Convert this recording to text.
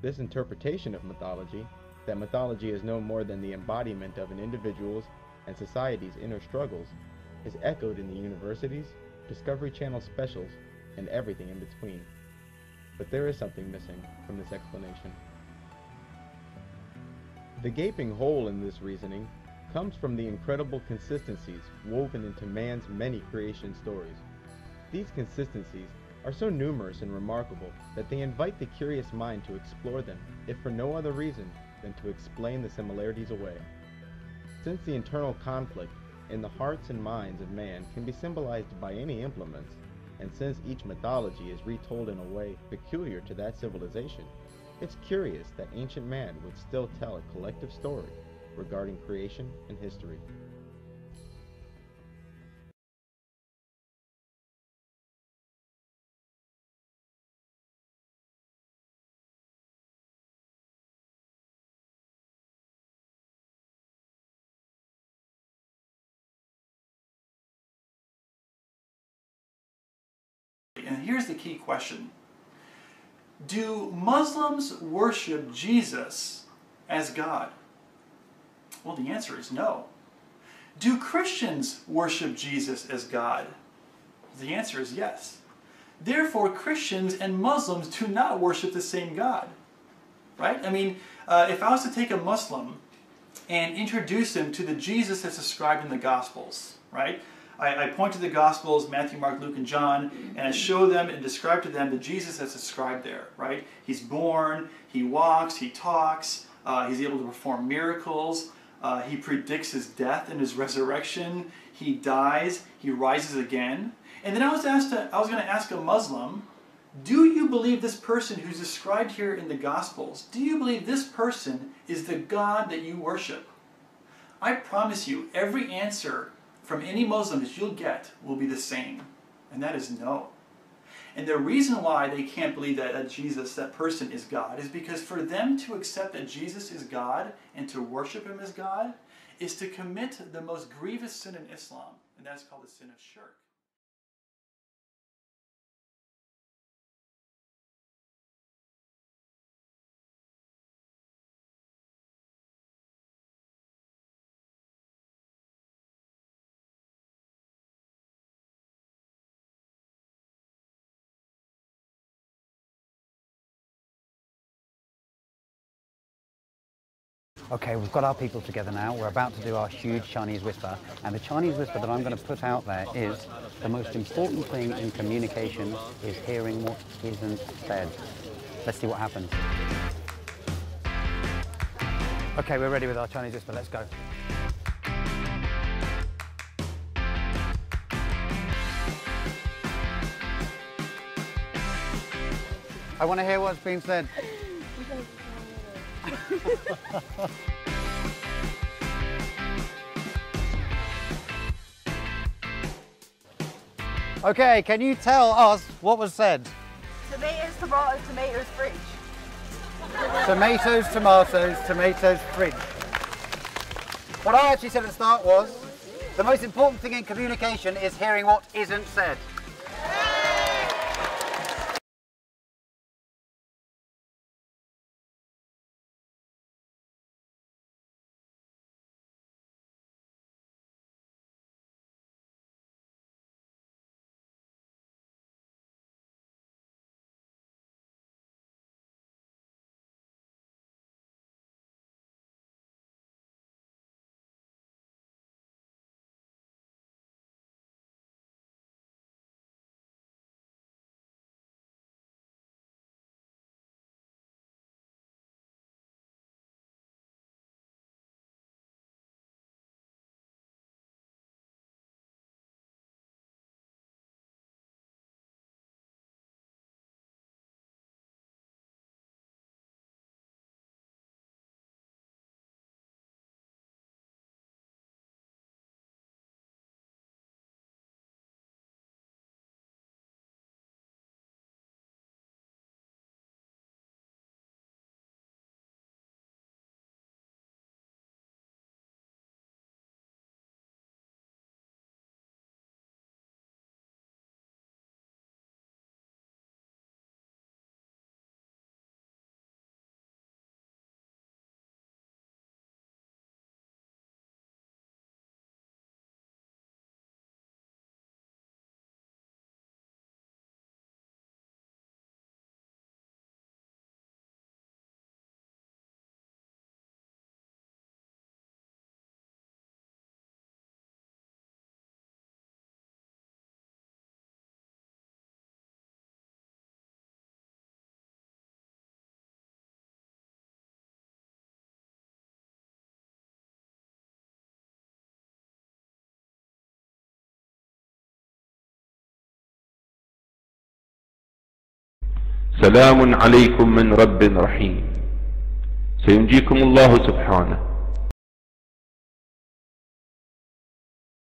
This interpretation of mythology, that mythology is no more than the embodiment of an individual's and society's inner struggles, is echoed in the universities, Discovery Channel specials, and everything in between. But there is something missing from this explanation. The gaping hole in this reasoning comes from the incredible consistencies woven into man's many creation stories. These consistencies are so numerous and remarkable that they invite the curious mind to explore them, if for no other reason than to explain the similarities away. Since the internal conflict in the hearts and minds of man can be symbolized by any implements, and since each mythology is retold in a way peculiar to that civilization, it's curious that ancient man would still tell a collective story regarding creation and history. And here's the key question. Do Muslims worship Jesus as God? Well, the answer is no. Do Christians worship Jesus as God? The answer is yes. Therefore, Christians and Muslims do not worship the same God. Right? I mean, if I was to take a Muslim and introduce him to the Jesus that's described in the Gospels, right? I point to the Gospels, Matthew, Mark, Luke, and John, and I show them and describe to them the Jesus that's described there, right? He's born, he walks, he talks, he's able to perform miracles, he predicts his death and his resurrection, he dies, he rises again. And then I was going to ask a Muslim, do you believe this person who's described here in the Gospels, do you believe this person is the God that you worship? I promise you, every answer from any Muslim that you'll get will be the same, and that is no. And the reason why they can't believe that Jesus, that person, is God, is because for them to accept that Jesus is God and to worship him as God is to commit the most grievous sin in Islam, and that's called the sin of shirk. Okay, we've got our people together now. We're about to do our huge Chinese whisper. And the Chinese whisper that I'm going to put out there is the most important thing in communication is hearing what isn't said. Let's see what happens. Okay, we're ready with our Chinese whisper. Let's go. I want to hear what's being said. Okay, can you tell us what was said? Tomatoes, tomatoes, tomatoes, fridge. Tomatoes, tomatoes, tomatoes, fridge. What I actually said at the start was, the most important thing in communication is hearing what isn't said. سلام عليكم من رب رحيم. سينجيكم الله سبحانه